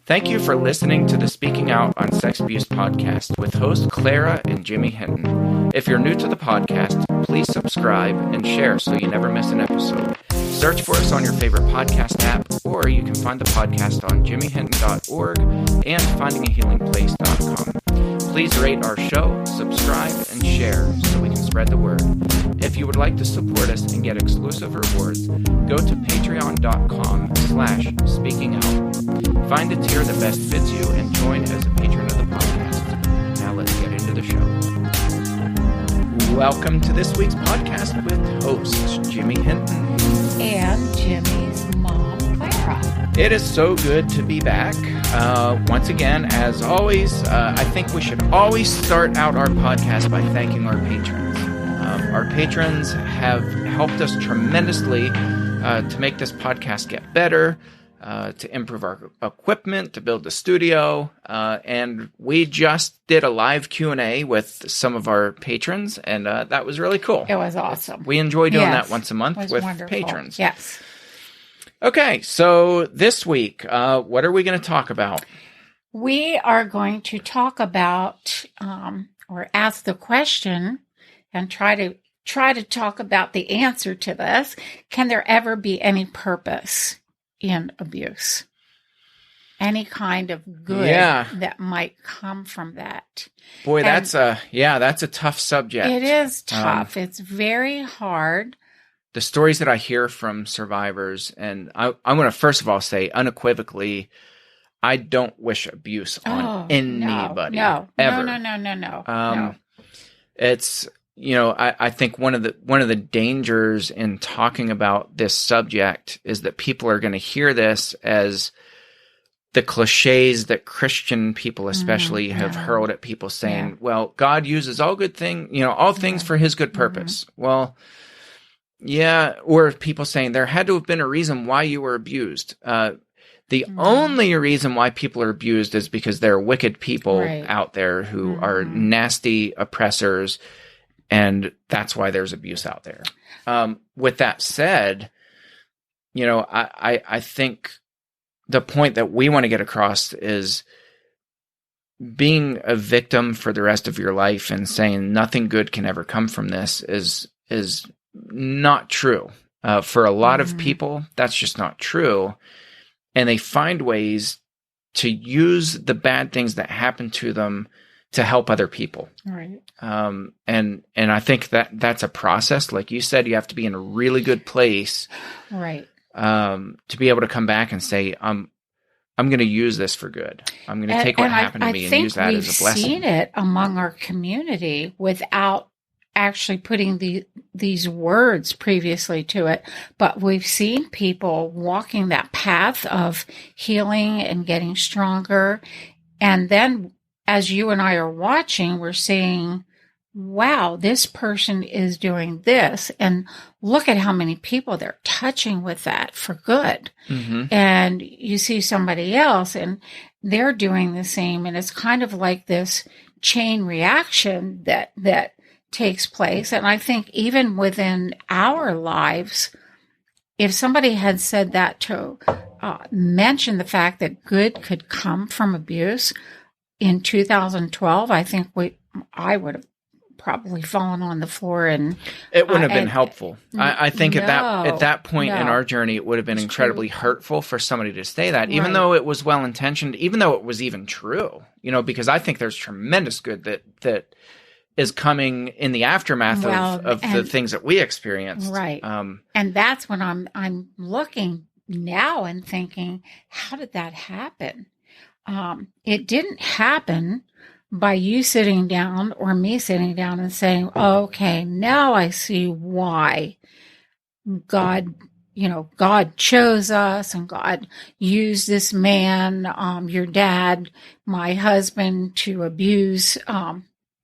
Thank you for listening to the Speaking Out on Sex Abuse podcast with hosts Clara and Jimmy Hinton. If you're new to the podcast, please subscribe and share so you never miss an episode. Search for us on your favorite podcast app, or you can find the podcast on jimmyhinton.org and findingahealingplace.com. Please rate our show, subscribe, and share so we can spread the word. If you would like to support us and get exclusive rewards, go to patreon.com/speakingout. Find a tier that best fits you and join as a patron of the podcast. Now let's get into the show. Welcome to this week's podcast with hosts Jimmy Hinton and Jimmy's mom, Clara. It is so good to be back. Once again, as always, I think we should always start out our podcast by thanking our patrons. Our patrons have helped us tremendously to make this podcast get better, to improve our equipment, to build the studio, and we just did a live Q&A with some of our patrons, and that was really cool. It was awesome. We enjoy doing that once a month with wonderful. Patrons. Yes. Okay, so this week, what are we going to talk about? We are going to talk about, or ask the question, and try to talk about the answer to this. Can there ever be any purpose in abuse? Any kind of good that might come from that? Boy, that's a tough subject. It is tough. It's very hard. The stories that I hear from survivors, and I'm going to first of all say unequivocally, I don't wish abuse on anybody. No. Ever. No. It's, I think one of the dangers in talking about this subject is that people are going to hear this as the cliches that Christian people especially have hurled at people saying, well, God uses all good things, all things for his good purpose. Well, yeah, or people saying there had to have been a reason why you were abused. The only reason why people are abused is because there are wicked people out there who are nasty oppressors, and that's why there's abuse out there. With that said, I think the point that we want to get across is being a victim for the rest of your life and saying nothing good can ever come from this is not true. For a lot of people, that's just not true. And they find ways to use the bad things that happen to them to help other people. Right. And I think that's a process. Like you said, you have to be in a really good place. Right. To be able to come back and say, I'm going to use this for good. I'm going to take what happened to me and use that as a blessing. We've seen it among our community without actually putting these words previously to it, but we've seen people walking that path of healing and getting stronger. And then as you and I are watching, we're seeing, wow, this person is doing this. And look at how many people they're touching with that for good. Mm-hmm. And you see somebody else and they're doing the same. And it's kind of like this chain reaction that takes place. And I think even within our lives, if somebody had said that to mention the fact that good could come from abuse in 2012, I think I would have probably fallen on the floor, and it wouldn't have been helpful. I think at that point in our journey, it would have been incredibly hurtful for somebody to say that, even though it was well intentioned, even though it was even true. Because I think there's tremendous good that is coming in the aftermath of the things that we experienced. Right. And that's when I'm looking now and thinking, how did that happen? It didn't happen by you sitting down or me sitting down and saying, okay, now I see why God chose us and God used this man, your dad, my husband, to abuse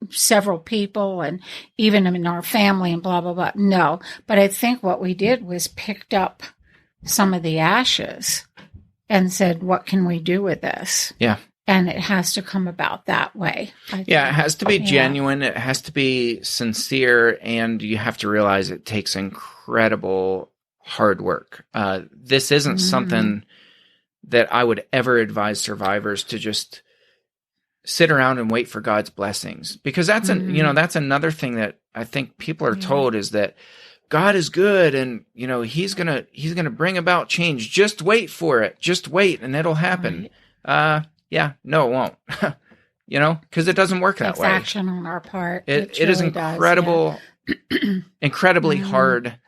several people and even in our family and blah, blah, blah. No, but I think what we did was picked up some of the ashes and said, what can we do with this? Yeah. And it has to come about that way. It has to be genuine. It has to be sincere. And you have to realize it takes incredible hard work. This isn't something that I would ever advise survivors to just sit around and wait for God's blessings, because that's that's another thing that I think people are told, is that God is good and he's going to bring about change. Just wait for it. Just wait and it'll happen. Right. No, it won't. Because it doesn't work that It's way. action on our part. It is incredible, incredibly hard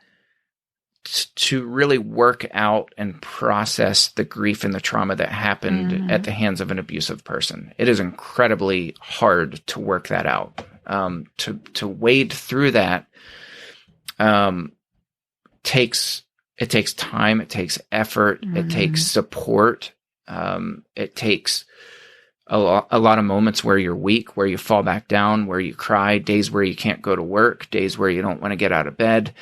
to really work out and process the grief and the trauma that happened at the hands of an abusive person. It is incredibly hard to work that out. To wade through that takes time, it takes effort, it takes support, it takes a lot of moments where you're weak, where you fall back down, where you cry, days where you can't go to work, days where you don't want to get out of bed.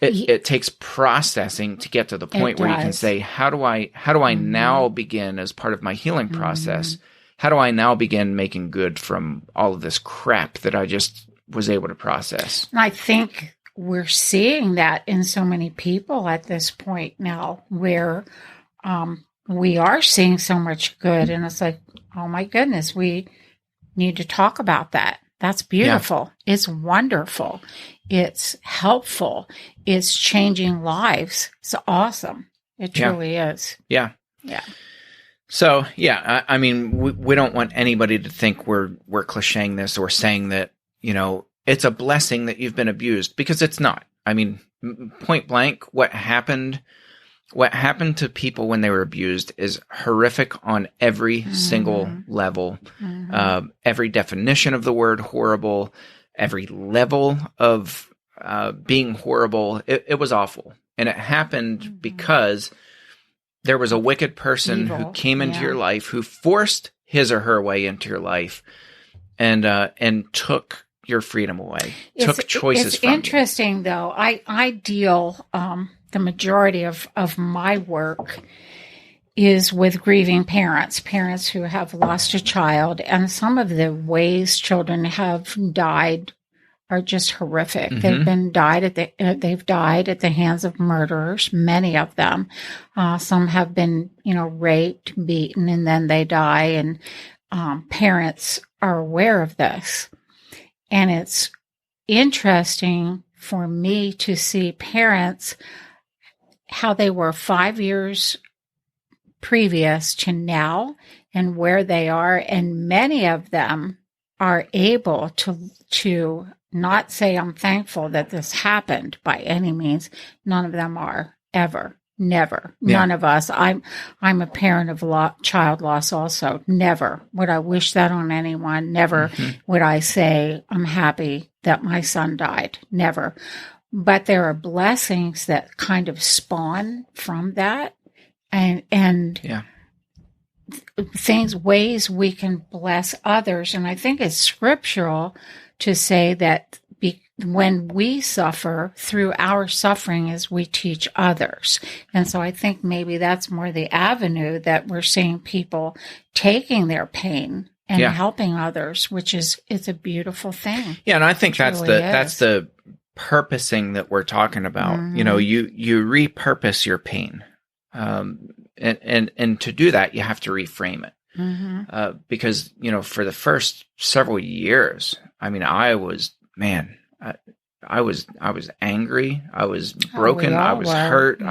It takes processing to get to the point where you can say, how do I now begin, as part of my healing process, how do I now begin making good from all of this crap that I just was able to process? And I think we're seeing that in so many people at this point now, where we are seeing so much good. And it's like, oh my goodness, we need to talk about that. That's beautiful. Yeah. It's wonderful. It's helpful. It's changing lives. It's awesome. It truly is. Yeah. Yeah. So, I mean, we don't want anybody to think we're clicheing this or saying that, it's a blessing that you've been abused, because it's not. I mean, point blank, what happened to people when they were abused is horrific on every single level. Every definition of the word horrible, every level of being horrible. It was awful. And it happened because there was a wicked person who came into your life, who forced his or her way into your life and took your freedom away, took choices from you. It's interesting, though. I deal... the majority of my work is with grieving parents who have lost a child. And some of the ways children have died are just horrific. They've died at the hands of murderers, many of them. Some have been, raped, beaten, and then they die. And parents are aware of this. And it's interesting for me to see parents, how they were 5 years previous to now and where they are. And many of them are able to not say, I'm thankful that this happened by any means. None of them are, ever. Never. Yeah. None of us. I'm a parent of child loss also. Never would I wish that on anyone. Never would I say, I'm happy that my son died. Never. But there are blessings that kind of spawn from that, and ways we can bless others. And I think it's scriptural to say that when we suffer, through our suffering is we teach others. And so I think maybe that's more the avenue that we're seeing people taking their pain and helping others, which it's a beautiful thing. Yeah, and I think that's the purposing that we're talking about. You repurpose your pain, and to do that you have to reframe it, because for the first several years, I mean, I was angry, I was broken, I was hurt,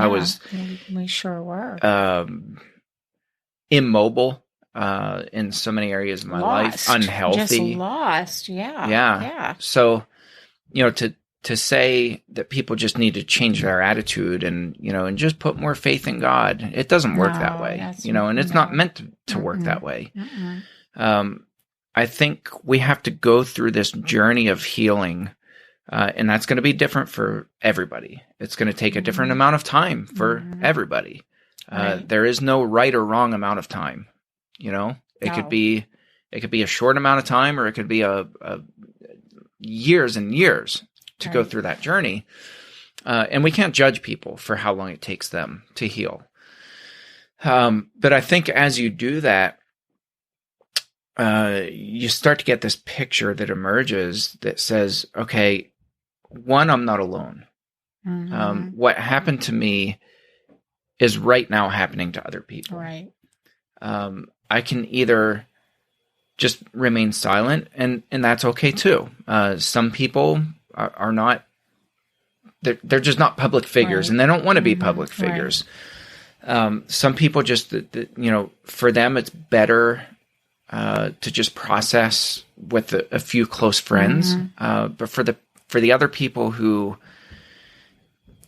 we sure were immobile in so many areas of my life, unhealthy, just lost. So to say that people just need to change their attitude and just put more faith in God, it doesn't work that way, and it's not meant to work that way. I think we have to go through this journey of healing, and that's going to be different for everybody. It's going to take a different amount of time for everybody. There is no right or wrong amount of time. It could be a short amount of time, or it could be a years and years to go through that journey. And we can't judge people for how long it takes them to heal. But I think as you do that, you start to get this picture that emerges that says, okay, one, I'm not alone. What happened to me is right now happening to other people. Right. I can either just remain silent, and that's okay too. Some people are not, they're just not public figures, and they don't want to be public figures. Some people just, for them, it's better to just process with a few close friends. But for the other people who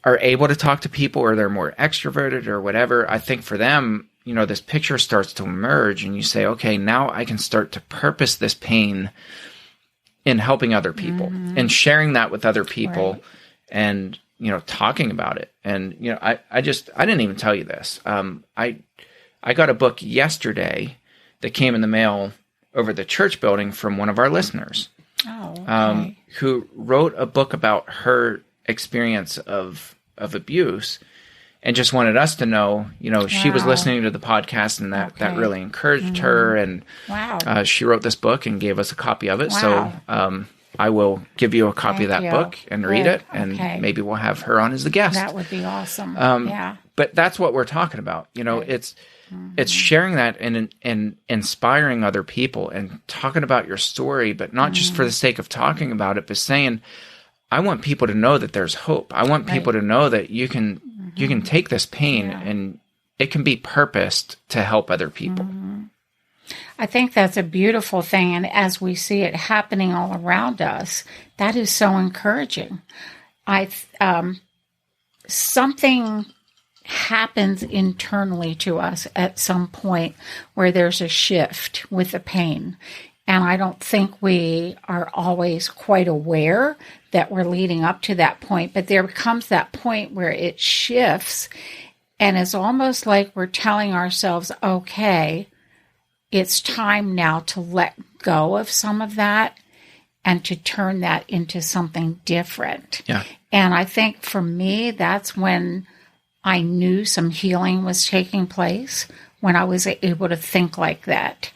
are able to talk to people, or they're more extroverted or whatever, I think for them, this picture starts to emerge, and you say, okay, now I can start to purpose this pain in helping other people and sharing that with other people, and, talking about it. And, I didn't even tell you this. I got a book yesterday that came in the mail over the church building from one of our listeners, who wrote a book about her experience of abuse, and just wanted us to know, she was listening to the podcast, and that really encouraged her. And she wrote this book and gave us a copy of it. So I will give you a copy of that book and read it, and maybe we'll have her on as a guest. That would be awesome. But that's what we're talking about. It's sharing that and inspiring other people, and talking about your story, but not just for the sake of talking about it, but saying, I want people to know that there's hope. I want people to know that you can take this pain and it can be purposed to help other people. I think that's a beautiful thing. And as we see it happening all around us, that is so encouraging. Something happens internally to us at some point where there's a shift with the pain. And I don't think we are always quite aware that we're leading up to that point. But there comes that point where it shifts, and it's almost like we're telling ourselves, okay, it's time now to let go of some of that and to turn that into something different. Yeah. And I think for me, that's when I knew some healing was taking place, when I was able to think like that.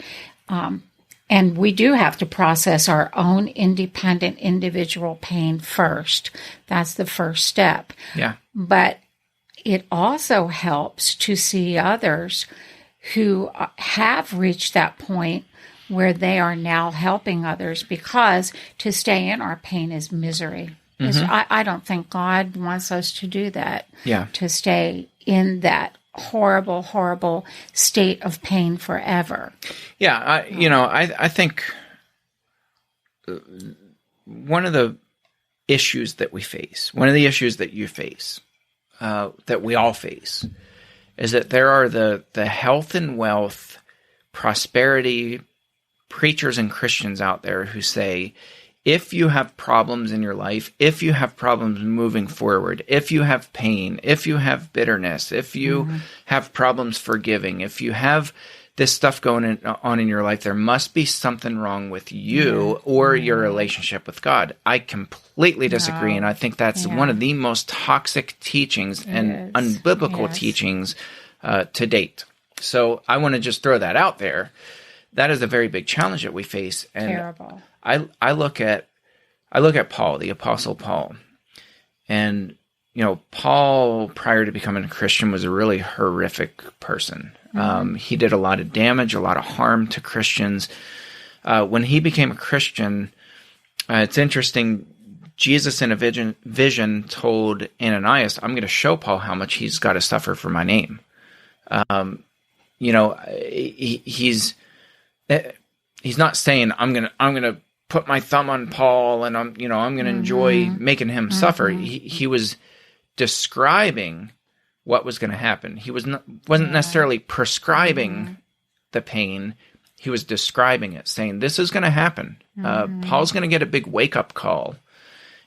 And we do have to process our own independent individual pain first. That's the first step. Yeah. But it also helps to see others who have reached that point where they are now helping others, because to stay in our pain is misery. I don't think God wants us to do that. Yeah. To stay in that horrible, horrible state of pain forever. Yeah, I think one of the issues that we face, one of the issues that you face, that we all face, is that there are the health and wealth, prosperity preachers and Christians out there who say, if you have problems in your life, if you have problems moving forward, if you have pain, if you have bitterness, if you have problems forgiving, if you have this stuff going on in your life, there must be something wrong with you or your relationship with God. I completely disagree, and I think that's one of the most toxic teachings and unbiblical teachings to date. So I want to just throw that out there. That is a very big challenge that we face. And terrible. I look at Paul, the Apostle Paul, and Paul, prior to becoming a Christian, was a really horrific person. He did a lot of damage, a lot of harm to Christians. When he became a Christian, it's interesting. Jesus, in a vision, told Ananias, "I'm going to show Paul how much he's got to suffer for my name." He's not saying I'm gonna put my thumb on Paul and I'm going to enjoy making him suffer. He was describing what was going to happen. He wasn't necessarily prescribing the pain. He was describing it, saying this is going to happen. Paul's going to get a big wake up call,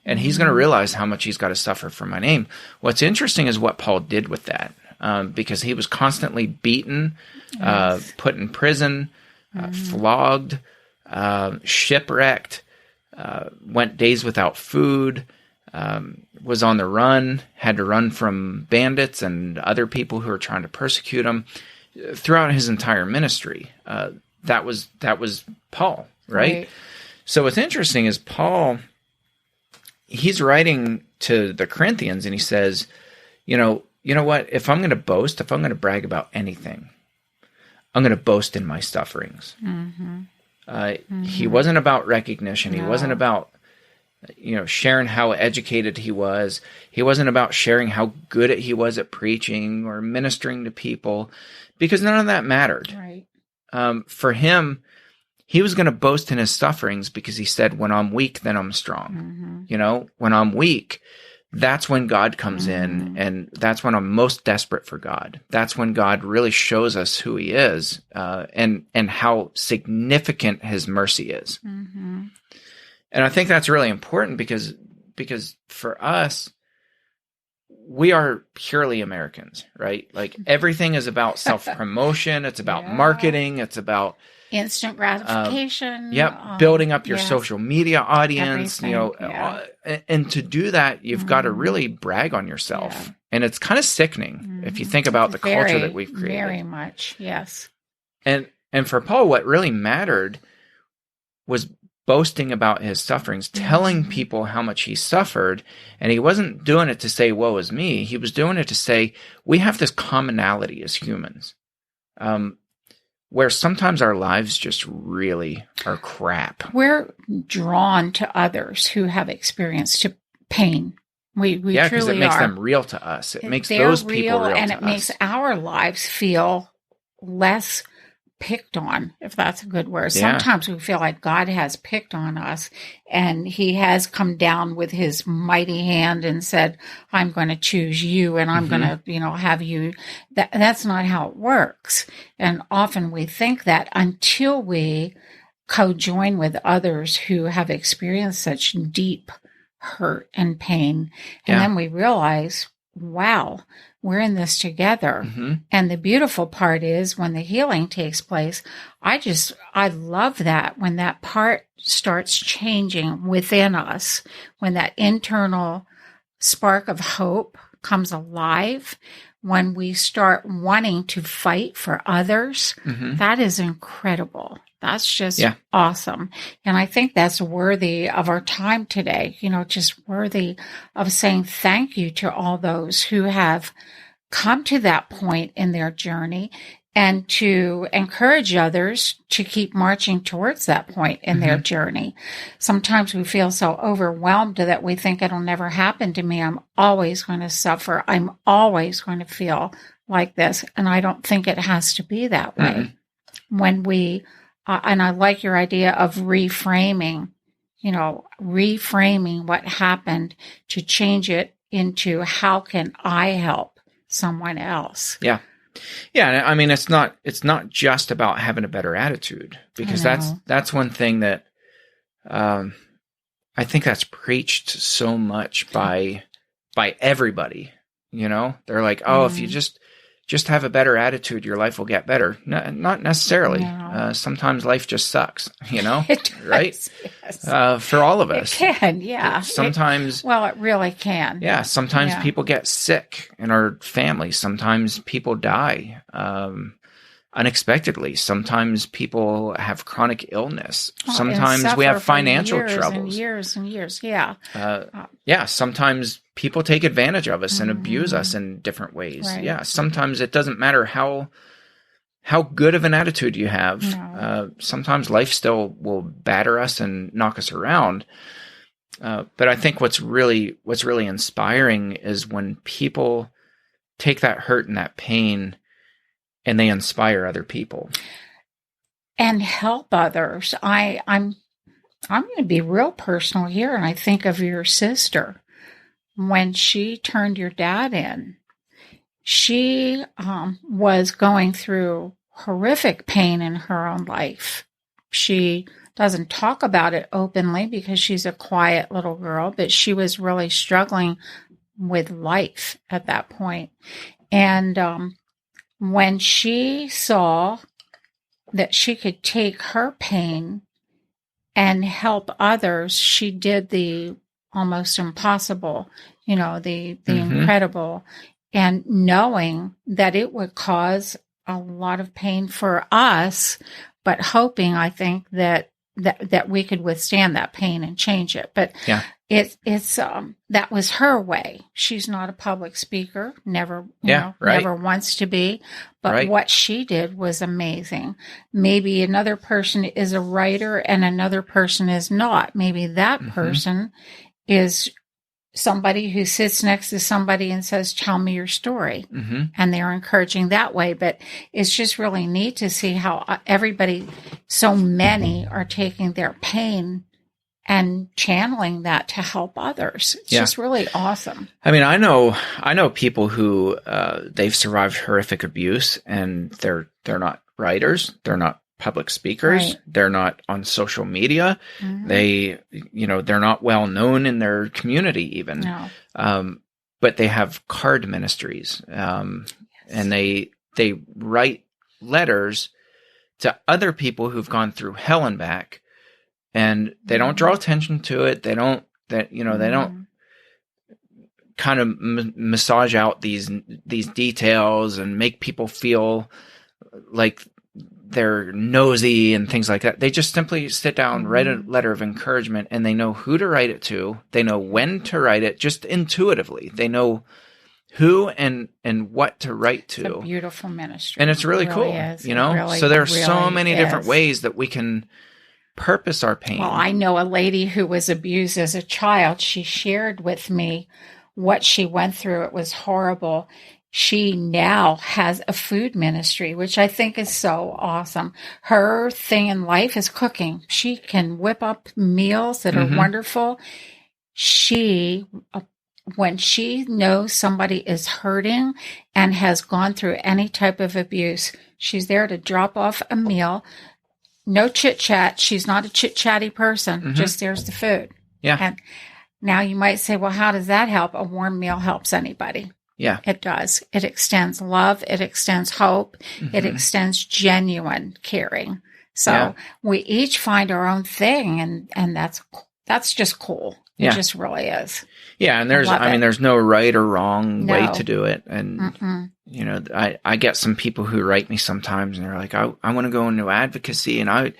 and he's going to realize how much he's got to suffer for my name. What's interesting is what Paul did with that, because he was constantly beaten, put in prison, flogged, shipwrecked, went days without food, was on the run, had to run from bandits and other people who were trying to persecute him throughout his entire ministry. That was Paul, right? So what's interesting is Paul, he's writing to the Corinthians, and he says, you know what, if I'm going to boast, if I'm going to brag about anything, I'm going to boast in my sufferings. He wasn't about recognition. He wasn't about, sharing how educated he was. He wasn't about sharing how good he was at preaching or ministering to people, because none of that mattered. Right. For him, he was going to boast in his sufferings because he said, when I'm weak, then I'm strong. When I'm weak, that's when God comes in, and that's when I'm most desperate for God. That's when God really shows us who he is, and how significant his mercy is. And I think that's really important because for us, we are purely Americans, right? Like, everything is about self-promotion. It's about marketing. It's about instant gratification. Building up your social media audience, and to do that, you've got to really brag on yourself. Yeah. And it's kind of sickening if you think about the culture that we've created. Very much, yes. And for Paul, what really mattered was boasting about his sufferings, telling people how much he suffered. And he wasn't doing it to say, woe is me. He was doing it to say, we have this commonality as humans, where sometimes our lives just really are crap. We're drawn to others who have experienced pain. We truly are. Because it makes them real to us. It makes those people real to us. And it makes our lives feel less picked on, if that's a good word. Sometimes we feel like God has picked on us, and he has come down with his mighty hand and said, I'm going to choose you, and I'm going to, have you. That's not how it works. And often we think that until we co-join with others who have experienced such deep hurt and pain. And then we realize, wow, we're in this together. And the beautiful part is when the healing takes place, I love that when that part starts changing within us, when that internal spark of hope comes alive, when we start wanting to fight for others, that is incredible. That's just awesome. And I think that's worthy of our time today, just worthy of saying thank you to all those who have come to that point in their journey, and to encourage others to keep marching towards that point in their journey. Sometimes we feel so overwhelmed that we think it'll never happen to me. I'm always going to suffer. I'm always going to feel like this. And I don't think it has to be that way. When we and I like your idea of reframing, reframing what happened to change it into how can I help someone else? Yeah. Yeah. I mean, it's not just about having a better attitude, because that's one thing that I think that's preached so much by everybody. They're like, oh, if you just have a better attitude, your life will get better. No, not necessarily. No. Sometimes life just sucks, It does, right? Yes. For all of us. It can, yeah. Sometimes. It really can. Yeah. Sometimes people get sick in our family. Sometimes people die unexpectedly. Sometimes people have chronic illness. Sometimes we have financial troubles. Years and years. Yeah. Sometimes people take advantage of us and abuse us in different ways. Right. Yeah. Sometimes it doesn't matter how good of an attitude you have. No. Sometimes life still will batter us and knock us around. But I think what's really inspiring is when people take that hurt and that pain and they inspire other people and help others. I'm going to be real personal here, and I think of your sister. When she turned your dad in, she was going through horrific pain in her own life. She doesn't talk about it openly because she's a quiet little girl, but she was really struggling with life at that point. And when she saw that she could take her pain and help others, she did the almost impossible, the incredible, and knowing that it would cause a lot of pain for us, but hoping, I think, that we could withstand that pain and change it. But it's that was her way. She's not a public speaker, never, never wants to be, but what she did was amazing. Maybe another person is a writer and another person is not. Maybe that person is somebody who sits next to somebody and says, tell me your story. And they're encouraging that way. But it's just really neat to see how everybody, so many are taking their pain and channeling that to help others. It's just really awesome. I mean, I know people who they've survived horrific abuse, and they're not writers, they're not public speakers, they're not on social media, they're not well known in their community even. No. But they have card ministries, and they write letters to other people who've gone through hell and back. And they don't draw attention to it. They don't kind of massage out these details and make people feel like they're nosy and things like that. They just simply sit down, write a letter of encouragement, and they know who to write it to. They know when to write it, just intuitively. They know who and what to write to. It's a beautiful ministry. And it's really cool, Really, so there's so many different ways that we can purpose our pain. Well, I know a lady who was abused as a child. She shared with me what she went through. It was horrible. She now has a food ministry, which I think is so awesome. Her thing in life is cooking. She can whip up meals that are wonderful. When she knows somebody is hurting and has gone through any type of abuse, she's there to drop off a meal. No chit chat. She's not a chit chatty person. Just there's the food. Yeah. And now you might say, well, how does that help? A warm meal helps anybody. Yeah. It does. It extends love. It extends hope. It extends genuine caring. So we each find our own thing, and that's just cool. It just really is. Yeah. And there's no right or wrong way to do it. And, I get some people who write me sometimes and they're like, I want to go into advocacy, and I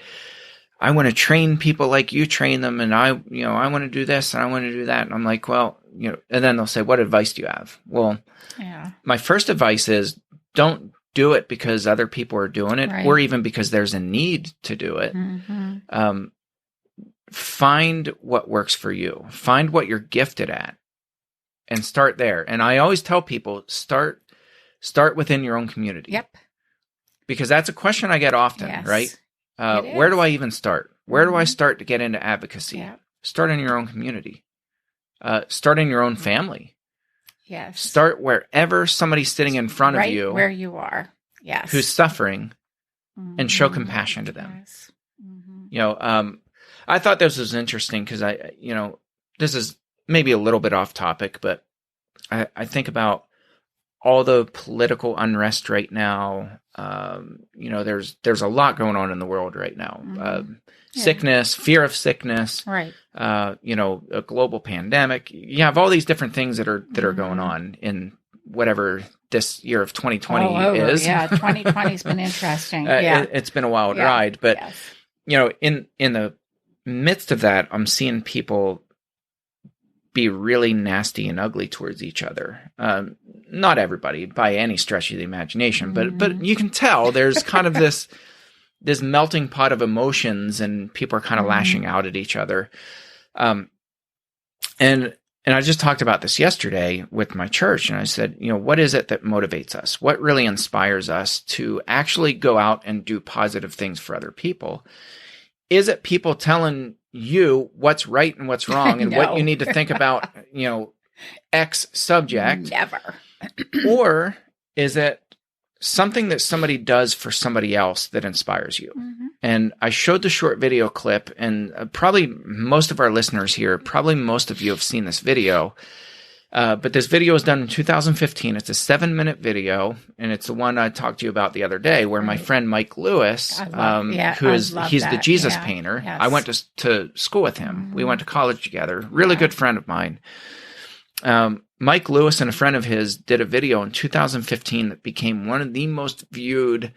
want to train people like you train them. And I want to do this and I want to do that. And I'm like, well, and then they'll say, what advice do you have? Well, my first advice is don't do it because other people are doing it, or even because there's a need to do it. Find what works for you. Find what you're gifted at and start there. And I always tell people, start within your own community. Yep. Because that's a question I get often, right? Where do I even start? Where do I start to get into advocacy? Yep. Start in your own community. Start in your own family. Yes. Start wherever somebody's sitting in front of you. Where you are. Yes. Who's suffering, and show compassion to them. Yes. I thought this was interesting because this is maybe a little bit off topic, but I think about all the political unrest right now. There's a lot going on in the world right now. Sickness, fear of sickness, right? A global pandemic. You have all these different things that are going on in whatever this year of 2020 is. Yeah, 2020's been interesting. It's been a wild ride, but in the midst of that, I'm seeing people be really nasty and ugly towards each other. Not everybody by any stretch of the imagination, but you can tell there's kind of this melting pot of emotions, and people are kind of lashing out at each other. And I just talked about this yesterday with my church, and I said, what is it that motivates us? What really inspires us to actually go out and do positive things for other people? Is it people telling you what's right and what's wrong and what you need to think about, X subject? Never. Or is it something that somebody does for somebody else that inspires you? And I showed the short video clip, and probably most of our listeners here, probably most of you have seen this video. But this video was done in 2015. It's a 7-minute video, and it's the one I talked to you about the other day, where my friend Mike Lewis, he's the Jesus painter. Yes. I went to school with him. We went to college together. Really good friend of mine. Mike Lewis and a friend of his did a video in 2015 that became one of the most viewed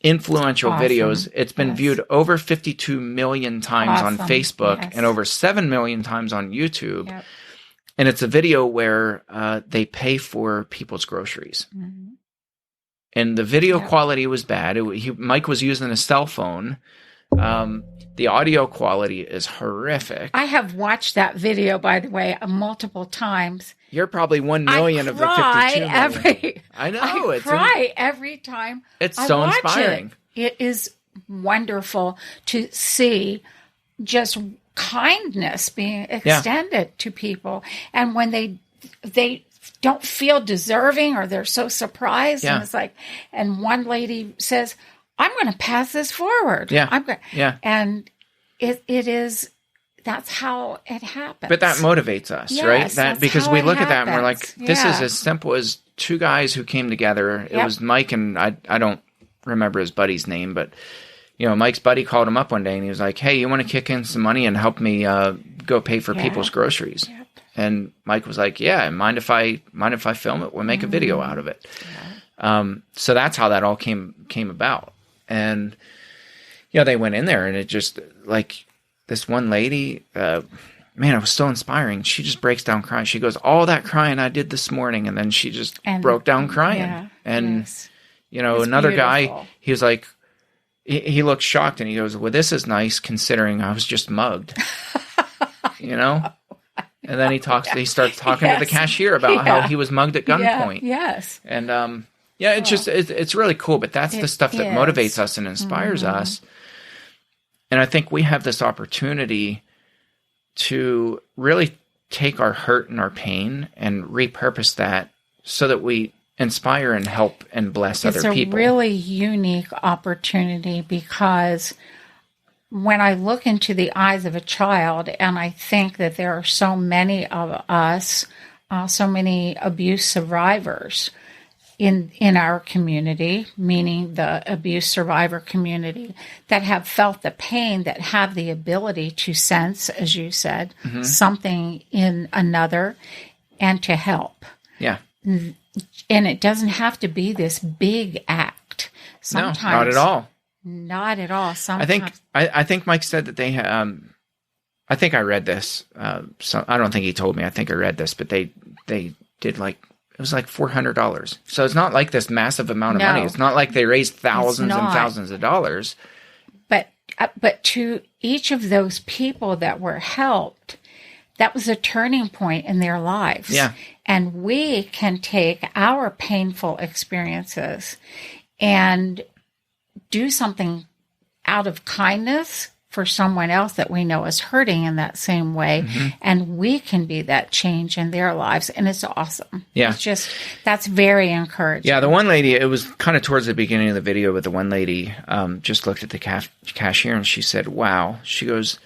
influential Awesome. videos. It's been Yes. viewed over 52 million times on Awesome. Facebook Yes. and over 7 million times on YouTube. Yep. And it's a video where they pay for people's groceries. Mhm. And the video Yep. quality was bad. Mike was using a cell phone. The audio quality is horrific. I have watched that video, by the way, multiple times. You're probably 1 million of the 52 million. I know. I cry every time. It's I so watch inspiring. It is wonderful to see just kindness being extended to people, and when they don't feel deserving or they're so surprised, and it's like, and one lady says, "I'm going to pass this forward." And it is. That's how it happens. But that motivates us, right? That because we look at that and we're like, this is as simple as two guys who came together. It was Mike and I don't remember his buddy's name, but Mike's buddy called him up one day and he was like, "Hey, you want to kick in some money and help me go pay for people's groceries?" Yep. And Mike was like, "Yeah, mind if I film it? We'll make a video out of it." So that's how that all came about. And they went in there and it just like this one lady, man, it was so inspiring. She just breaks down crying. She goes, "All that crying I did this morning," and then she just broke down crying. It's another beautiful guy, he was like, he looked shocked and he goes, "Well, this is nice considering I was just mugged." And then he starts talking to the cashier about how he was mugged at gunpoint. And it's just it's really cool. But that's the stuff that motivates us and inspires us. And I think we have this opportunity to really take our hurt and our pain and repurpose that so that we inspire and help and bless other people. It's a really unique opportunity because when I look into the eyes of a child and I think that there are so many of us, so many abuse survivors in our community, meaning the abuse survivor community, that have felt the pain, that have the ability to sense, as you said, something in another and to help. Yeah. And it doesn't have to be this big act. Sometimes, no, not at all. Not at all. Sometimes. I think Mike said that they I think I read this. So I don't think he told me. I think I read this, but they did it was like $400. So it's not like this massive amount of money. It's not like they raised thousands and thousands of dollars. But to each of those people that were helped, that was a turning point in their lives. Yeah. And we can take our painful experiences and do something out of kindness for someone else that we know is hurting in that same way. And we can be that change in their lives. And it's awesome. Yeah. It's just, that's very encouraging. Yeah. The one lady, it was kind of towards the beginning of the video, but the one lady just looked at the cashier and she said, "Wow." She goes,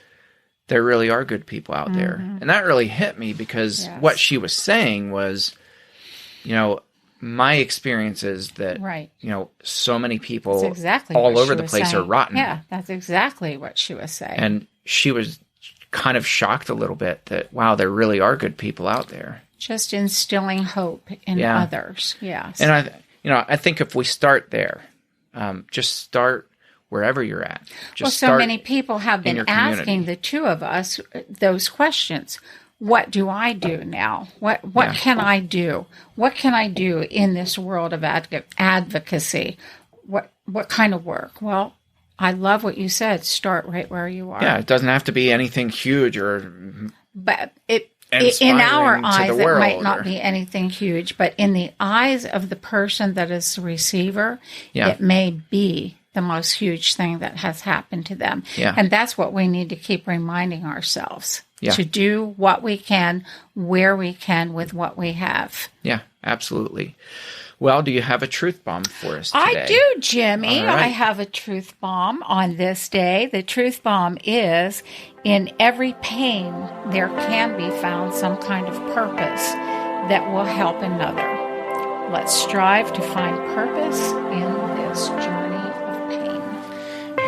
"There really are good people out there." And that really hit me because what she was saying was, my experience is that, so many people all over the place are rotten. Yeah, that's exactly what she was saying. And she was kind of shocked a little bit that, wow, there really are good people out there. Just instilling hope in others. Yes. And I think if we start there, just start wherever you're at. So many people have been asking the two of us those questions. What do I do now? What can I do? What can I do in this world of advocacy? What kind of work? Well, I love what you said. Start right where you are. Yeah, it doesn't have to be anything huge but in our eyes, it might not be anything huge, but in the eyes of the person that is the receiver, it may be the most huge thing that has happened to them. Yeah. And that's what we need to keep reminding ourselves. Yeah. To do what we can, where we can, with what we have. Yeah, absolutely. Well, do you have a truth bomb for us today? I do, Jimmy. Right. I have a truth bomb on this day. The truth bomb is, in every pain, there can be found some kind of purpose that will help another. Let's strive to find purpose in this journey of pain.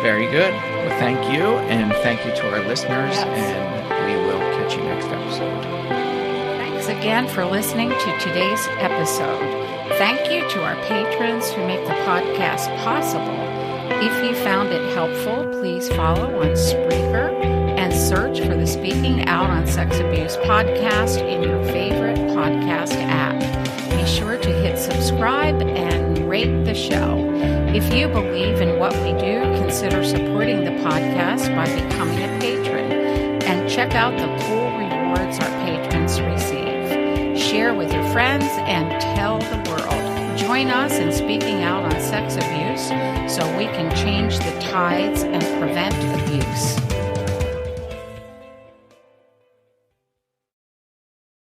Very good. Well, thank you, and thank you to our listeners, and we will catch you next episode. Thanks again for listening to today's episode. Thank you to our patrons who make the podcast possible. If you found it helpful, please follow on Spreaker and search for the Speaking Out on Sex Abuse podcast in your favorite podcast app. Be sure to hit subscribe and rate the show. If you believe in what we do, consider supporting the podcast by becoming a patron and check out the cool rewards our patrons receive. Share with your friends and tell the world. Join us in speaking out on sex abuse so we can change the tides and prevent